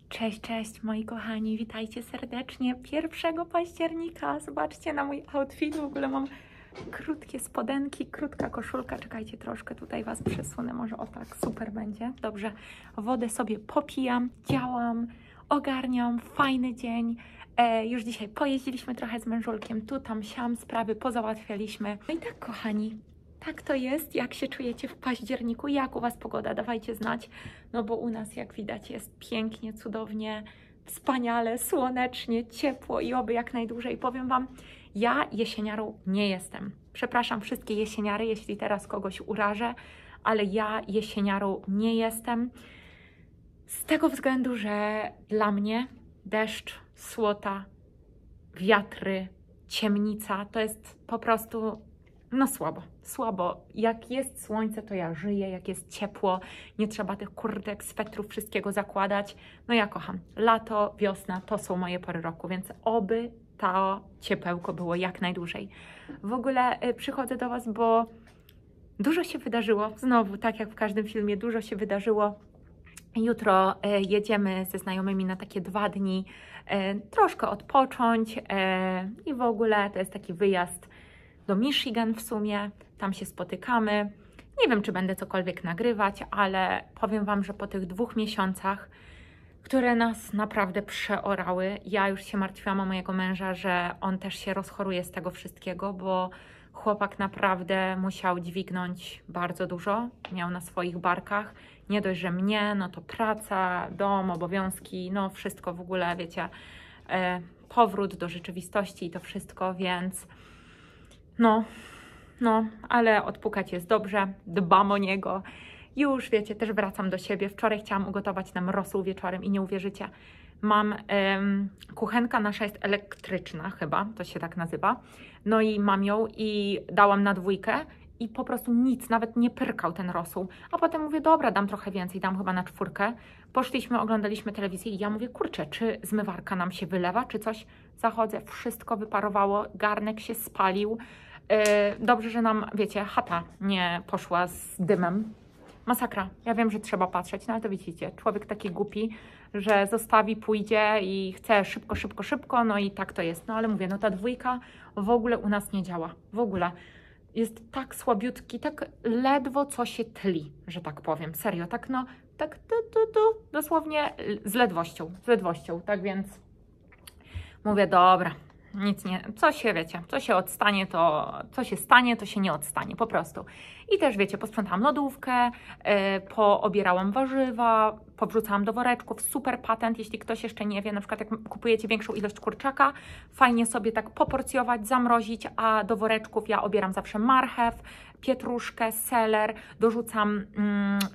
Cześć, cześć moi kochani, witajcie serdecznie 1 października. Zobaczcie na mój outfit, w ogóle mam krótkie spodenki, krótka koszulka. Czekajcie, troszkę tutaj Was przesunę, może o tak, super będzie. Dobrze, wodę sobie popijam, działam, ogarniam, fajny dzień. Już dzisiaj pojeździliśmy trochę z mężulkiem, tu, tam, siam, sprawy pozałatwialiśmy. No i tak, kochani, tak to jest. Jak się czujecie w październiku? Jak u Was pogoda? Dawajcie znać. No bo u nas, jak widać, jest pięknie, cudownie, wspaniale, słonecznie, ciepło i oby jak najdłużej. Powiem Wam, ja jesieniarą nie jestem. Przepraszam wszystkie jesieniary, jeśli teraz kogoś urażę, ale ja jesieniarą nie jestem. Z tego względu, że dla mnie deszcz, słota, wiatry, ciemnica to jest po prostu no słabo. Jak jest słońce, to ja żyję, jak jest ciepło, nie trzeba tych kurtek, swetrów, wszystkiego zakładać. No ja kocham. Lato, wiosna to są moje pory roku, więc oby to ciepełko było jak najdłużej. W ogóle przychodzę do Was, bo dużo się wydarzyło. Znowu, tak jak w każdym filmie, dużo się wydarzyło. Jutro jedziemy ze znajomymi na takie 2 dni, troszkę odpocząć i w ogóle to jest taki wyjazd do Michigan w sumie, tam się spotykamy. Nie wiem, czy będę cokolwiek nagrywać, ale powiem Wam, że po tych 2 miesiącach, które nas naprawdę przeorały, ja już się martwiłam o mojego męża, że on też się rozchoruje z tego wszystkiego, bo chłopak naprawdę musiał dźwignąć bardzo dużo, miał na swoich barkach. Nie dość, że mnie, no to praca, dom, obowiązki, no wszystko w ogóle, wiecie, powrót do rzeczywistości i to wszystko, więc no, ale odpukać jest dobrze, dbam o niego. Już, wiecie, też wracam do siebie. Wczoraj chciałam ugotować nam rosół wieczorem i nie uwierzycie, mam, kuchenka nasza jest elektryczna chyba, to się tak nazywa. No i mam ją i dałam na 2 i po prostu nic, nawet nie pyrkał ten rosół. A potem mówię, dobra, dam trochę więcej, dam chyba na 4. Poszliśmy, oglądaliśmy telewizję i ja mówię, kurczę, czy zmywarka nam się wylewa, czy coś? Zachodzę, wszystko wyparowało, garnek się spalił. Dobrze, że nam, wiecie, chata nie poszła z dymem. Masakra. Ja wiem, że trzeba patrzeć, no ale to widzicie, człowiek taki głupi, że zostawi, pójdzie i chce szybko, no i tak to jest. No ale mówię, no ta 2 w ogóle u nas nie działa. W ogóle. Jest tak słabiutki, tak ledwo co się tli, że tak powiem. Serio, tak no, tak dosłownie z ledwością. Tak więc mówię, dobra, nic nie, co się, wiecie, co się odstanie, to co się stanie, to się nie odstanie, po prostu. I też, wiecie, posprzątałam lodówkę, poobierałam warzywa, powrzucałam do woreczków, super patent, jeśli ktoś jeszcze nie wie, na przykład jak kupujecie większą ilość kurczaka, fajnie sobie tak poporcjować, zamrozić, a do woreczków ja obieram zawsze marchew, pietruszkę, seler, dorzucam,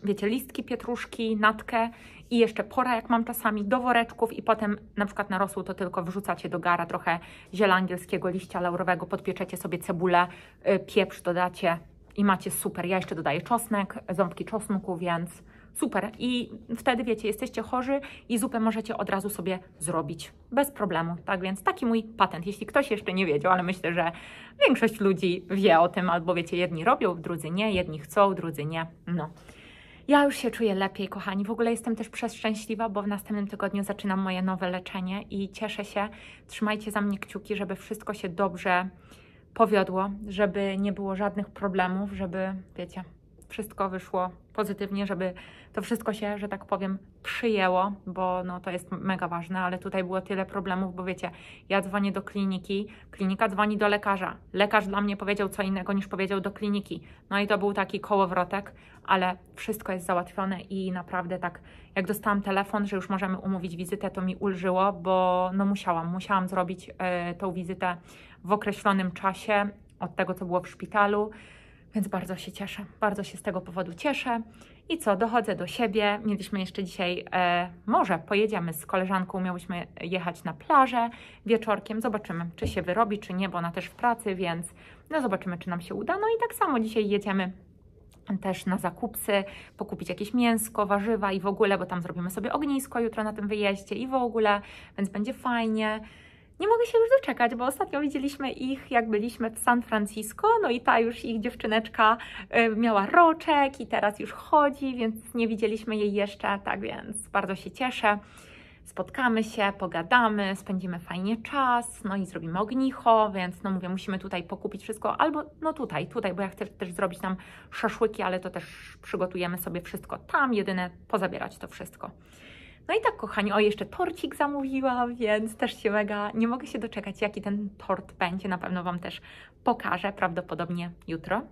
wiecie, listki pietruszki, natkę i jeszcze pora, jak mam czasami, do woreczków i potem na przykład na rosół to tylko wrzucacie do gara trochę ziela angielskiego, liścia laurowego, podpieczecie sobie cebulę, pieprz dodacie i macie super. Ja jeszcze dodaję czosnek, ząbki czosnku, więc super. I wtedy, wiecie, jesteście chorzy i zupę możecie od razu sobie zrobić bez problemu. Tak więc taki mój patent. Jeśli ktoś jeszcze nie wiedział, ale myślę, że większość ludzi wie o tym, albo wiecie, jedni robią, drudzy nie, jedni chcą, drudzy nie. No. Ja już się czuję lepiej, kochani. W ogóle jestem też przeszczęśliwa, bo w następnym tygodniu zaczynam moje nowe leczenie i cieszę się. Trzymajcie za mnie kciuki, żeby wszystko się dobrze powiodło, żeby nie było żadnych problemów, żeby, wiecie, wszystko wyszło pozytywnie, żeby to wszystko się, że tak powiem, przyjęło, bo no to jest mega ważne, ale tutaj było tyle problemów, bo wiecie, ja dzwonię do kliniki, klinika dzwoni do lekarza, lekarz dla mnie powiedział co innego niż powiedział do kliniki, no i to był taki kołowrotek, ale wszystko jest załatwione i naprawdę tak, jak dostałam telefon, że już możemy umówić wizytę, to mi ulżyło, bo no musiałam zrobić tą wizytę w określonym czasie od tego, co było w szpitalu, więc bardzo się cieszę, bardzo się z tego powodu cieszę. I co, dochodzę do siebie, mieliśmy jeszcze dzisiaj, może pojedziemy z koleżanką, miałyśmy jechać na plażę wieczorkiem, zobaczymy, czy się wyrobi, czy nie, bo ona też w pracy, więc no zobaczymy, czy nam się uda. No i tak samo dzisiaj jedziemy też na zakupsy, pokupić jakieś mięsko, warzywa i w ogóle, bo tam zrobimy sobie ognisko jutro na tym wyjeździe i w ogóle, więc będzie fajnie. Nie mogę się już doczekać, bo ostatnio widzieliśmy ich, jak byliśmy w San Francisco, no i ta już ich dziewczyneczka miała roczek i teraz już chodzi, więc nie widzieliśmy jej jeszcze, tak więc bardzo się cieszę. spotkamy się, pogadamy, spędzimy fajnie czas, no i zrobimy ognicho, więc no mówię, musimy tutaj pokupić wszystko, albo no tutaj, bo ja chcę też zrobić tam szaszłyki, ale to też przygotujemy sobie wszystko tam, jedyne pozabierać to wszystko. No i tak, kochani, o, jeszcze torcik zamówiłam, więc też się mega, nie mogę się doczekać, jaki ten tort będzie, na pewno Wam też pokażę, prawdopodobnie jutro.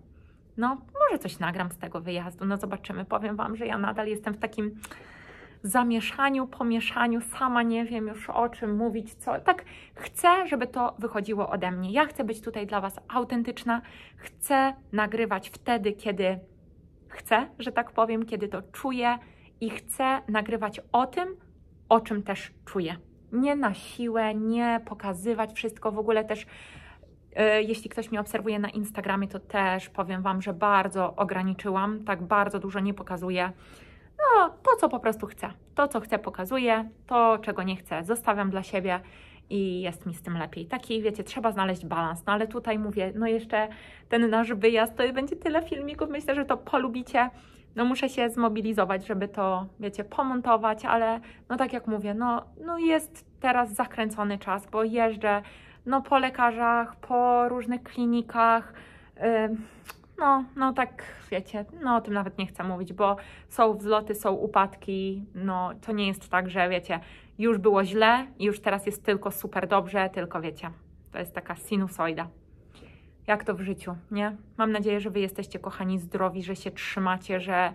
No, może coś nagram z tego wyjazdu, no zobaczymy, powiem Wam, że ja nadal jestem w takim zamieszaniu, pomieszaniu, sama nie wiem już o czym mówić, co. Tak chcę, żeby to wychodziło ode mnie. Ja chcę być tutaj dla Was autentyczna, chcę nagrywać wtedy, kiedy chcę, że tak powiem, kiedy to czuję i chcę nagrywać o tym, o czym też czuję. Nie na siłę, nie pokazywać wszystko, w ogóle też jeśli ktoś mnie obserwuje na Instagramie, to też powiem Wam, że bardzo ograniczyłam, tak bardzo dużo nie pokazuję. No, to co po prostu chcę. To co chcę pokazuję, to czego nie chcę zostawiam dla siebie i jest mi z tym lepiej. Taki, wiecie, trzeba znaleźć balans. No ale tutaj mówię, no jeszcze ten nasz wyjazd, to będzie tyle filmików, myślę, że to polubicie. No muszę się zmobilizować, żeby to, wiecie, pomontować, ale no tak jak mówię, no jest teraz zakręcony czas, bo jeżdżę no po lekarzach, po różnych klinikach, no tak, wiecie, no o tym nawet nie chcę mówić, bo są wzloty, są upadki, no to nie jest tak, że wiecie, już było źle i już teraz jest tylko super dobrze, tylko wiecie, to jest taka sinusoida. Jak to w życiu, nie? Mam nadzieję, że Wy jesteście, kochani, zdrowi, że się trzymacie, że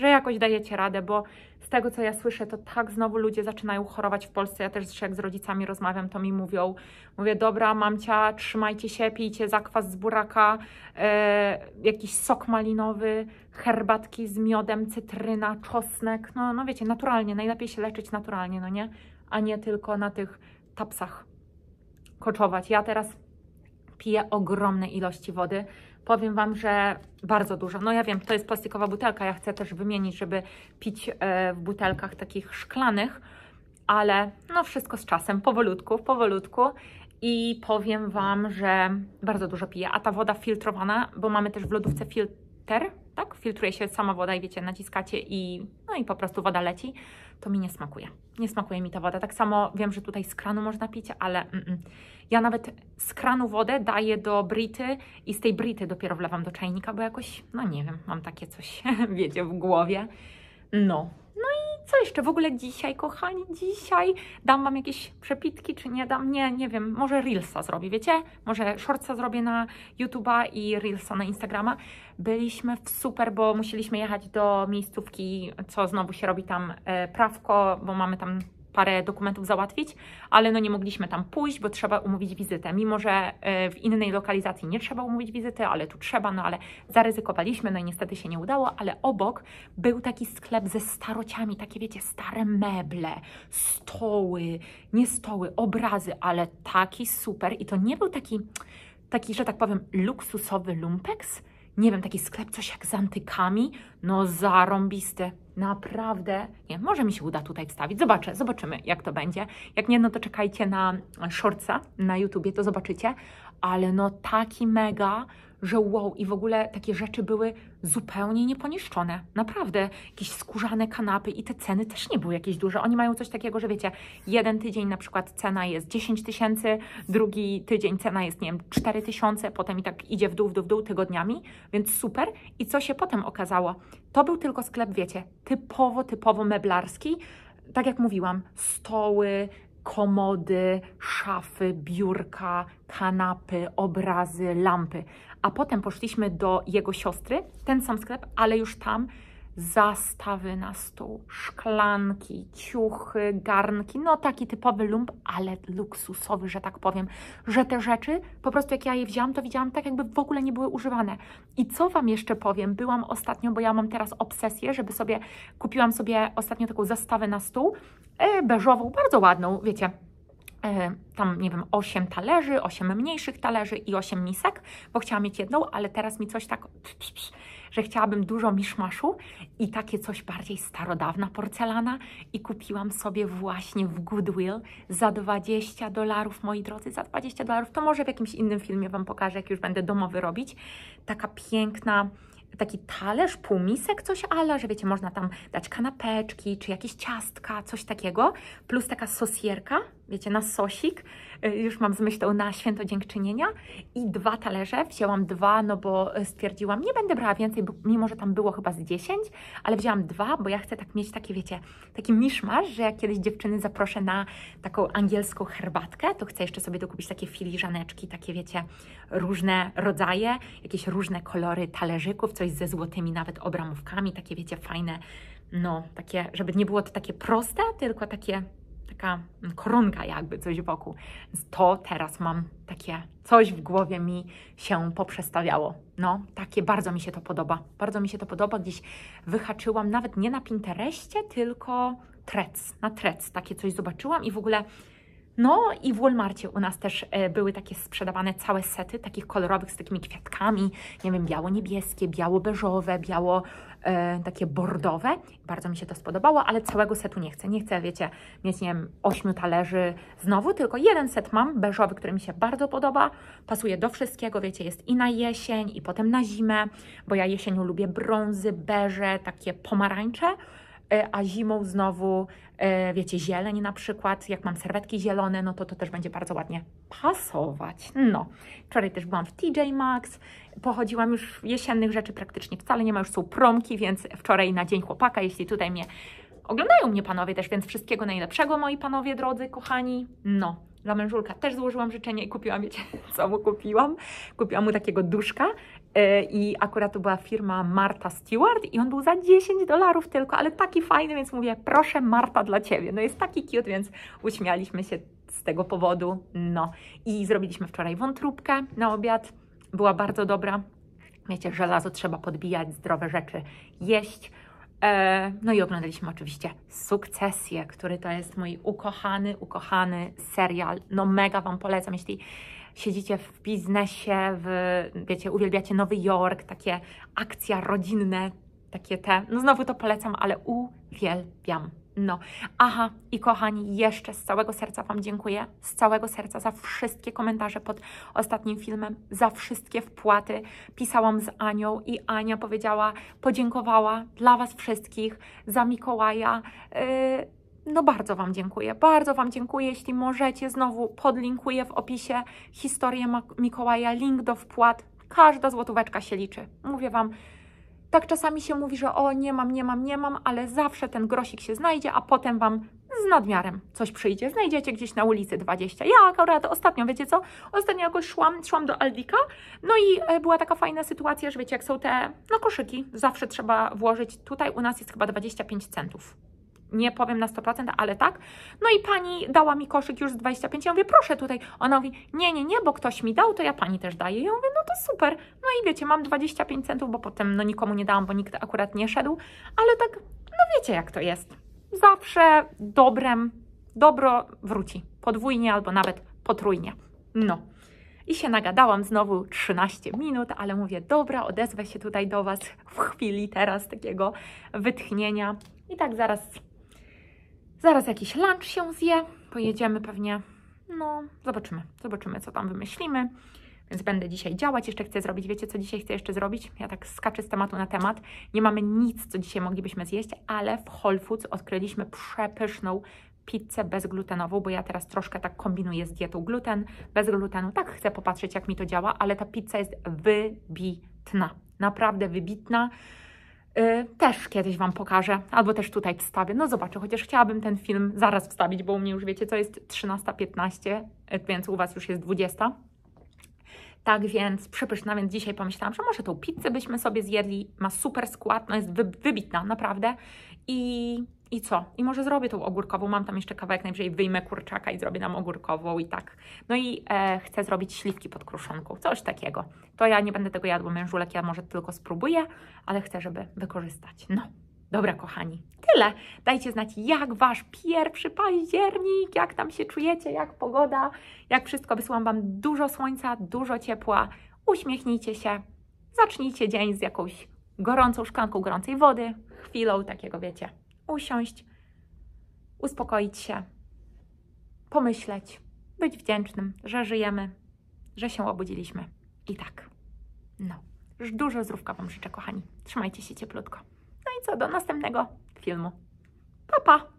jakoś dajecie radę, bo z tego, co ja słyszę, to tak znowu ludzie zaczynają chorować w Polsce. Ja też jak z rodzicami rozmawiam, to mi mówią, mówię, dobra, mamcia, trzymajcie się, pijcie zakwas z buraka, jakiś sok malinowy, herbatki z miodem, cytryna, czosnek, no wiecie, naturalnie, najlepiej się leczyć naturalnie, no nie? A nie tylko na tych tapsach koczować. Ja teraz piję ogromne ilości wody. Powiem Wam, że bardzo dużo. No ja wiem, to jest plastikowa butelka, ja chcę też wymienić, żeby pić w butelkach takich szklanych, ale no wszystko z czasem, powolutku. I powiem Wam, że bardzo dużo piję. A ta woda filtrowana, bo mamy też w lodówce filtr, tak? Filtruje się sama woda i wiecie, naciskacie no i po prostu woda leci. To mi nie smakuje. Nie smakuje mi ta woda. Tak samo wiem, że tutaj z kranu można pić, ale ja nawet z kranu wodę daję do brity i z tej brity dopiero wlewam do czajnika, bo jakoś, no nie wiem, mam takie coś, wiecie, w głowie. No i co jeszcze? W ogóle dzisiaj, kochani, dzisiaj dam Wam jakieś przepitki, czy nie dam? Nie wiem, może Reelsa zrobię, wiecie? Może Shortsa zrobię na YouTube'a i Reelsa na Instagrama. Byliśmy w super, bo musieliśmy jechać do miejscówki, co znowu się robi tam prawko, bo mamy tam parę dokumentów załatwić, ale no nie mogliśmy tam pójść, bo trzeba umówić wizytę. Mimo że w innej lokalizacji nie trzeba umówić wizyty, ale tu trzeba, no ale zaryzykowaliśmy, no i niestety się nie udało, ale obok był taki sklep ze starociami, takie wiecie, stare meble, stoły, nie stoły, obrazy, ale taki super i to nie był taki, że tak powiem, luksusowy lumpeks, nie wiem, taki sklep, coś jak z antykami, no zarąbisty, naprawdę, nie, może mi się uda tutaj wstawić, zobaczymy jak to będzie, jak nie, no to czekajcie na shortsa na YouTubie, to zobaczycie, ale no taki mega, że wow, i w ogóle takie rzeczy były zupełnie nieponiszczone, naprawdę, jakieś skórzane kanapy i te ceny też nie były jakieś duże, oni mają coś takiego, że wiecie, jeden tydzień na przykład cena jest 10 000, drugi tydzień cena jest, nie wiem, 4 000, potem i tak idzie w dół tygodniami, więc super. I co się potem okazało? To był tylko sklep, wiecie, typowo meblarski, tak jak mówiłam, stoły, komody, szafy, biurka, kanapy, obrazy, lampy. A potem poszliśmy do jego siostry, ten sam sklep, ale już tam zastawy na stół, szklanki, ciuchy, garnki, no taki typowy lump, ale luksusowy, że tak powiem, że te rzeczy, po prostu jak ja je wzięłam, to widziałam tak, jakby w ogóle nie były używane. I co Wam jeszcze powiem, byłam ostatnio, bo ja mam teraz obsesję, kupiłam sobie ostatnio taką zastawę na stół, beżową, bardzo ładną, wiecie, tam, nie wiem, 8 talerzy, 8 mniejszych talerzy i 8 misek, bo chciałam mieć jedną, ale teraz mi coś tak, że chciałabym dużo miszmaszu i takie coś bardziej starodawna porcelana i kupiłam sobie właśnie w Goodwill za $20, moi drodzy, za $20, to może w jakimś innym filmie Wam pokażę, jak już będę domowy robić, taka piękna taki talerz, półmisek, coś ala, że wiecie, można tam dać kanapeczki, czy jakieś ciastka, coś takiego, plus taka sosierka, wiecie, na sosik, już mam z myślą na święto dziękczynienia i 2 talerze, wzięłam 2, no bo stwierdziłam, nie będę brała więcej, bo mimo że tam było chyba z 10, ale wzięłam 2, bo ja chcę tak mieć takie, wiecie, taki miszmasz, że jak kiedyś dziewczyny zaproszę na taką angielską herbatkę, to chcę jeszcze sobie dokupić takie filiżaneczki, takie, wiecie, różne rodzaje, jakieś różne kolory talerzyków, coś ze złotymi nawet obramówkami, takie, wiecie, fajne, no, takie, żeby nie było to takie proste, tylko takie, taka koronka jakby, coś wokół. Więc to teraz mam takie, coś w głowie mi się poprzestawiało. No, takie, bardzo mi się to podoba. Bardzo mi się to podoba. Gdzieś wyhaczyłam, nawet nie na Pinterestie, tylko na Threads. Takie coś zobaczyłam i w ogóle, no i w Walmarcie u nas też były takie sprzedawane całe sety, takich kolorowych z takimi kwiatkami, nie wiem, biało-niebieskie, biało-beżowe, takie bordowe. Bardzo mi się to spodobało, ale całego setu nie chcę. Nie chcę, wiecie, mieć, nie wiem, 8 talerzy znowu, tylko jeden set mam, beżowy, który mi się bardzo podoba, pasuje do wszystkiego, wiecie, jest i na jesień, i potem na zimę, bo ja jesienią lubię brązy, beże, takie pomarańcze, a zimą znowu, wiecie, zieleń na przykład, jak mam serwetki zielone, no to też będzie bardzo ładnie pasować. No, wczoraj też byłam w TJ Maxx, pochodziłam już jesiennych rzeczy praktycznie wcale nie ma, już są promki, więc wczoraj na Dzień Chłopaka, jeśli tutaj oglądają mnie panowie też, więc wszystkiego najlepszego, moi panowie drodzy, kochani. No, dla mężulka też złożyłam życzenie i kupiłam, wiecie, co mu kupiłam? Kupiłam mu takiego duszka i akurat to była firma Martha Stewart i on był za $10 tylko, ale taki fajny, więc mówię, proszę Marta dla Ciebie. No jest taki cute, więc uśmialiśmy się z tego powodu. No i zrobiliśmy wczoraj wątróbkę na obiad, była bardzo dobra. Wiecie, żelazo trzeba podbijać, zdrowe rzeczy jeść. No i oglądaliśmy oczywiście Sukcesję, który to jest mój ukochany serial. No mega Wam polecam, jeśli siedzicie w biznesie, wiecie, uwielbiacie Nowy Jork, takie akcja rodzinne, takie no znowu to polecam, ale uwielbiam. No, aha, i kochani, jeszcze z całego serca Wam dziękuję, z całego serca za wszystkie komentarze pod ostatnim filmem, za wszystkie wpłaty. Pisałam z Anią i Ania podziękowała dla Was wszystkich, za Mikołaja. No bardzo Wam dziękuję, jeśli możecie, znowu podlinkuję w opisie historię Mikołaja, link do wpłat, każda złotóweczka się liczy, mówię Wam. Tak czasami się mówi, że o nie mam, ale zawsze ten grosik się znajdzie, a potem Wam z nadmiarem coś przyjdzie. Znajdziecie gdzieś na ulicy 20. Ja akurat ostatnio, wiecie co? Ostatnio jakoś szłam do Aldika, no i była taka fajna sytuacja, że wiecie, jak są te koszyki, zawsze trzeba włożyć, tutaj u nas jest chyba 25 centów. Nie powiem na 100%, ale tak. No i pani dała mi koszyk już z 25. Ja mówię, proszę tutaj. Ona mówi, nie, bo ktoś mi dał, to ja pani też daję. Ja mówię, no to super. No i wiecie, mam 25 centów, bo potem nikomu nie dałam, bo nikt akurat nie szedł. Ale tak, no wiecie jak to jest. Zawsze dobro wróci. Podwójnie albo nawet potrójnie. No. I się nagadałam znowu 13 minut, ale mówię, dobra, odezwę się tutaj do Was w chwili teraz takiego wytchnienia. I tak zaraz jakiś lunch się zje, pojedziemy pewnie, no zobaczymy co tam wymyślimy, więc będę dzisiaj działać, jeszcze chcę zrobić, wiecie co dzisiaj chcę jeszcze zrobić? Ja tak skaczę z tematu na temat, nie mamy nic, co dzisiaj moglibyśmy zjeść, ale w Whole Foods odkryliśmy przepyszną pizzę bezglutenową, bo ja teraz troszkę tak kombinuję z dietą gluten, bez glutenu, tak chcę popatrzeć jak mi to działa, ale ta pizza jest wybitna, naprawdę wybitna. Też kiedyś Wam pokażę, albo też tutaj wstawię. No zobaczę, chociaż chciałabym ten film zaraz wstawić, bo u mnie już wiecie co, jest 13:15, więc u Was już jest 20. Tak więc przepyszna, więc dzisiaj pomyślałam, że może tą pizzę byśmy sobie zjedli. Ma super skład, no jest wybitna, naprawdę. I co? I może zrobię tą ogórkową. Mam tam jeszcze kawałek, najwyżej wyjmę kurczaka i zrobię nam ogórkową i tak. No i chcę zrobić śliwki pod kruszonką, coś takiego. To ja nie będę tego jadła, mężulek, ja może tylko spróbuję, ale chcę, żeby wykorzystać. No, dobra kochani, tyle. Dajcie znać, jak Wasz 1 październik, jak tam się czujecie, jak pogoda, jak wszystko. Wysyłam Wam dużo słońca, dużo ciepła. Uśmiechnijcie się, zacznijcie dzień z jakąś gorącą szklanką gorącej wody, chwilą takiego, wiecie, usiąść, uspokoić się, pomyśleć, być wdzięcznym, że żyjemy, że się obudziliśmy. I tak, no, Dużo zdrówka Wam życzę, kochani. Trzymajcie się cieplutko. No i co, do następnego filmu. Pa, pa!